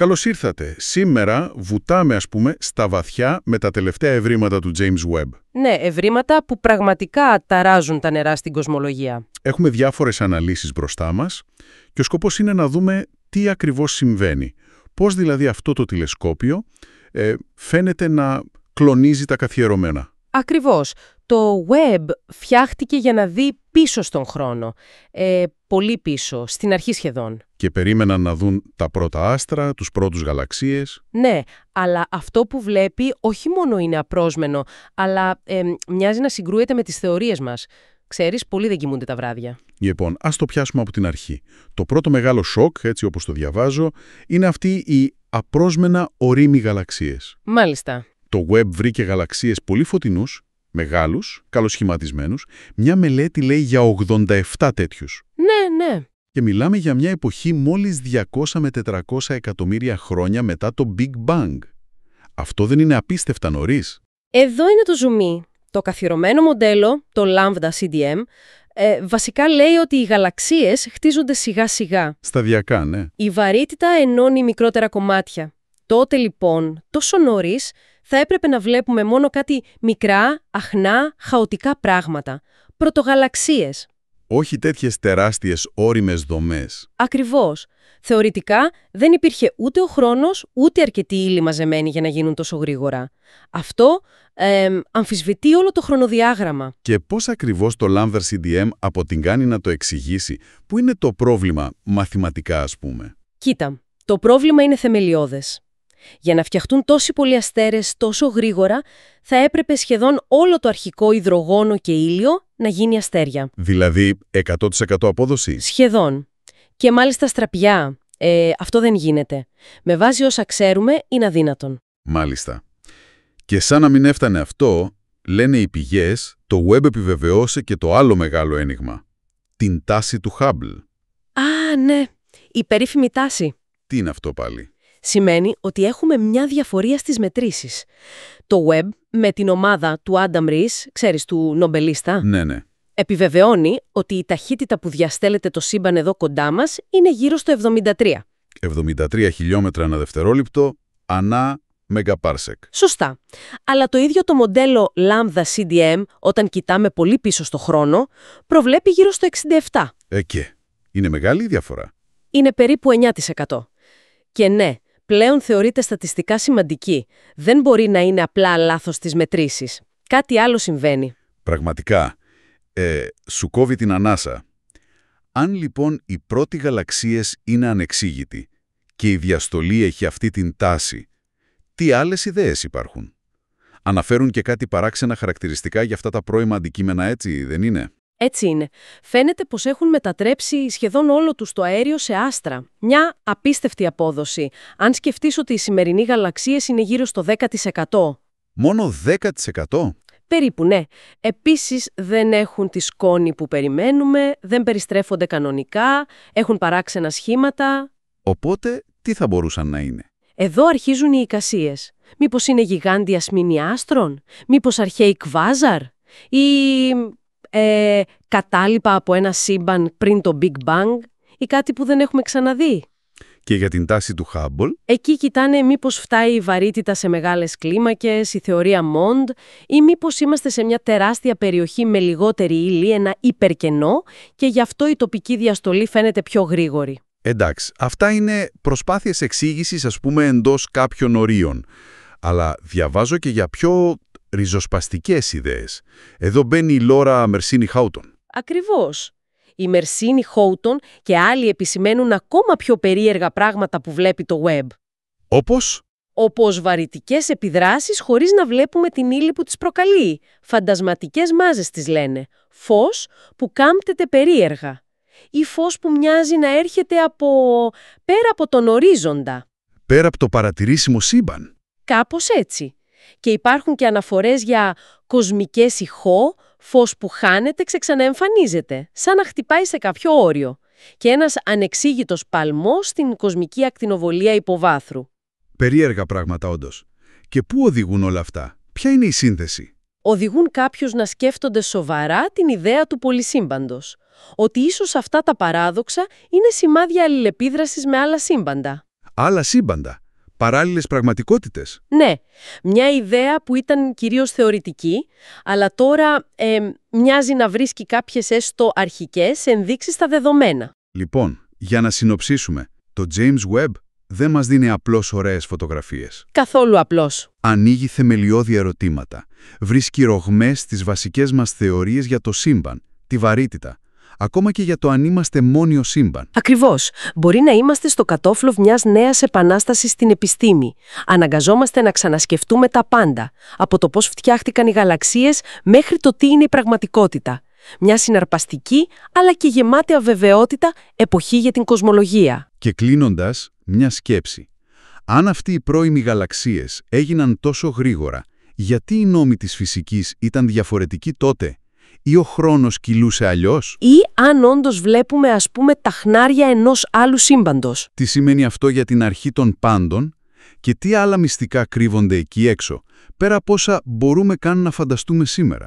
Καλώς ήρθατε. Σήμερα βουτάμε, στα βαθιά με τα τελευταία ευρήματα του James Webb. Ναι, ευρήματα που πραγματικά ταράζουν τα νερά στην κοσμολογία. Έχουμε διάφορες αναλύσεις μπροστά μας και ο σκοπός είναι να δούμε τι ακριβώς συμβαίνει. Πώς δηλαδή αυτό το τηλεσκόπιο φαίνεται να κλονίζει τα καθιερωμένα. Ακριβώς. Το Webb φτιάχτηκε για να δει πίσω στον χρόνο. Πολύ πίσω, στην αρχή σχεδόν. Και περίμεναν να δουν τα πρώτα άστρα, τους πρώτους γαλαξίες. Ναι, αλλά αυτό που βλέπει όχι μόνο είναι απρόσμενο, αλλά μοιάζει να συγκρούεται με τις θεωρίες μας. Ξέρεις, πολλοί δεν κοιμούνται τα βράδια. Λοιπόν, ας το πιάσουμε από την αρχή. Το πρώτο μεγάλο σοκ, έτσι όπως το διαβάζω, είναι αυτοί οι απρόσμενα ορίμοι γαλαξίες. Μάλιστα. Το Webb βρήκε γαλαξίες πολύ φωτεινούς, μεγάλους, καλοσχηματισμένους. Μια μελέτη λέει για 87 τέτοιους. Ναι, ναι. Και μιλάμε για μια εποχή μόλις 200 με 400 εκατομμύρια χρόνια μετά το Big Bang. Αυτό δεν είναι απίστευτα νωρίς? Εδώ είναι το ζουμί. Το καθιερωμένο μοντέλο, το Lambda CDM, βασικά λέει ότι οι γαλαξίες χτίζονται σιγά-σιγά. Σταδιακά, ναι. Η βαρύτητα ενώνει μικρότερα κομμάτια. Τότε λοιπόν, τόσο νωρίς, θα έπρεπε να βλέπουμε μόνο κάτι μικρά, αχνά, χαοτικά πράγματα. Πρωτογαλαξίες. Όχι τέτοιες τεράστιες ώριμες δομές. Ακριβώς. Θεωρητικά δεν υπήρχε ούτε ο χρόνος, ούτε αρκετή ύλη μαζεμένη για να γίνουν τόσο γρήγορα. Αυτό αμφισβητεί όλο το χρονοδιάγραμμα. Και πώς ακριβώς το Lambda CDM αποτυγχάνει να το εξηγήσει? Πού είναι το πρόβλημα μαθηματικά, ας πούμε? Κοίτα, το πρόβλημα είναι θεμελιώδες. Για να φτιαχτούν τόσοι πολλοί αστέρες τόσο γρήγορα, θα έπρεπε σχεδόν όλο το αρχικό υδρογόνο και ήλιο να γίνει αστέρια. Δηλαδή 100% απόδοση? Σχεδόν. Και μάλιστα στραπιά. Αυτό δεν γίνεται. Με βάση όσα ξέρουμε, είναι αδύνατον. Μάλιστα. Και σαν να μην έφτανε αυτό, λένε οι πηγές, το Webb επιβεβαιώσε και το άλλο μεγάλο ένιγμα. Την τάση του Hubble. Α, ναι. Η περίφημη τάση. Τι είναι αυτό πάλι? Σημαίνει ότι έχουμε μια διαφορία στις μετρήσεις. Το Webb με την ομάδα του Adam Rees, ξέρεις, του νομπελίστα, Ναι. επιβεβαιώνει ότι η ταχύτητα που διαστέλλεται το σύμπαν εδώ κοντά μας είναι γύρω στο 73. 73 χιλιόμετρα ανά δευτερόλεπτο ανά μεγαπάρσεκ. Σωστά. Αλλά το ίδιο το μοντέλο Lambda CDM, όταν κοιτάμε πολύ πίσω στο χρόνο, προβλέπει γύρω στο 67. Και είναι μεγάλη η διαφορά. Είναι περίπου 9%. Και ναι, πλέον θεωρείται στατιστικά σημαντική. Δεν μπορεί να είναι απλά λάθος στις μετρήσεις. Κάτι άλλο συμβαίνει. Πραγματικά, σου κόβει την ανάσα. Αν λοιπόν οι πρώτοι γαλαξίες είναι ανεξήγητοι και η διαστολή έχει αυτή την τάση, τι άλλες ιδέες υπάρχουν? Αναφέρουν και κάτι παράξενα χαρακτηριστικά για αυτά τα πρώιμα αντικείμενα, έτσι δεν είναι? Έτσι είναι. Φαίνεται πως έχουν μετατρέψει σχεδόν όλο τους το αέριο σε άστρα. Μια απίστευτη απόδοση. Αν σκεφτείς ότι οι σημερινοί γαλαξίες είναι γύρω στο 10%. Μόνο 10%? Περίπου, ναι. Επίσης δεν έχουν τη σκόνη που περιμένουμε, δεν περιστρέφονται κανονικά, έχουν παράξενα σχήματα. Οπότε, τι θα μπορούσαν να είναι? Εδώ αρχίζουν οι εικασίες. Μήπως είναι γιγάντια σμήνη άστρων? Μήπως αρχαίοι κβάζαρ? Ή κατάλοιπα από ένα σύμπαν πριν το Big Bang? Ή κάτι που δεν έχουμε ξαναδεί? Και για την τάση του Hubble? Εκεί κοιτάνε μήπως φτάει η βαρύτητα σε μεγάλες κλίμακες, η θεωρία Mond, ή μήπως είμαστε σε μια τεράστια περιοχή με λιγότερη ύλη, ένα υπερκενό, και γι' αυτό η τοπική διαστολή φαίνεται πιο γρήγορη. Εντάξει, αυτά είναι προσπάθειες εξήγησης, ας πούμε, εντός κάποιων ορίων. Αλλά διαβάζω και για πιο ριζοσπαστικές ιδέες. Εδώ μπαίνει η Λόρα Μερσίνι Χάουτον. Ακριβώς. Η Μερσίνι Χάουτον και άλλοι επισημαίνουν ακόμα πιο περίεργα πράγματα που βλέπει το Webb. Όπως? Όπως βαρυτικές επιδράσεις χωρίς να βλέπουμε την ύλη που τις προκαλεί. Φαντασματικές μάζες τις λένε. Φως που κάμπτεται περίεργα. Ή φως που μοιάζει να έρχεται πέρα από τον ορίζοντα. Πέρα από το παρατηρήσιμο σύμπαν. Κάπως έτσι. Και υπάρχουν και αναφορές για κοσμικές ηχό, φως που χάνεται ξαναεμφανίζεται, σαν να χτυπάει σε κάποιο όριο. Και ένας ανεξήγητος παλμός στην κοσμική ακτινοβολία υποβάθρου. Περίεργα πράγματα όντως. Και πού οδηγούν όλα αυτά? Ποια είναι η σύνθεση? Οδηγούν κάποιους να σκέφτονται σοβαρά την ιδέα του πολυσύμπαντος. Ότι ίσως αυτά τα παράδοξα είναι σημάδια αλληλεπίδρασης με άλλα σύμπαντα. Άλλα σύμπαντα, παράλληλες πραγματικότητες. Ναι, μια ιδέα που ήταν κυρίως θεωρητική, αλλά τώρα μοιάζει να βρίσκει κάποιες έστω αρχικές ενδείξεις στα δεδομένα. Λοιπόν, για να συνοψίσουμε, το James Webb δεν μας δίνει απλώς ωραίες φωτογραφίες. Καθόλου απλώς. Ανοίγει θεμελιώδη ερωτήματα. Βρίσκει ρογμές στις βασικές μας θεωρίες για το σύμπαν, τη βαρύτητα, ακόμα και για το αν είμαστε μόνιο σύμπαν. Ακριβώς. Μπορεί να είμαστε στο κατόφλο μιας νέας επανάστασης στην επιστήμη. Αναγκαζόμαστε να ξανασκεφτούμε τα πάντα, από το πώς φτιάχτηκαν οι γαλαξίες μέχρι το τι είναι η πραγματικότητα. Μια συναρπαστική, αλλά και γεμάτη αβεβαιότητα εποχή για την κοσμολογία. Και κλείνοντας, μια σκέψη. Αν αυτοί οι πρώιμοι γαλαξίες έγιναν τόσο γρήγορα, γιατί οι νόμοι της φυσικής ήταν διαφορετικοί τότε, ή ο χρόνος κυλούσε αλλιώς? Ή αν όντως βλέπουμε, ας πούμε, τα χνάρια ενός άλλου σύμπαντος. Τι σημαίνει αυτό για την αρχή των πάντων και τι άλλα μυστικά κρύβονται εκεί έξω, πέρα από όσα μπορούμε καν να φανταστούμε σήμερα.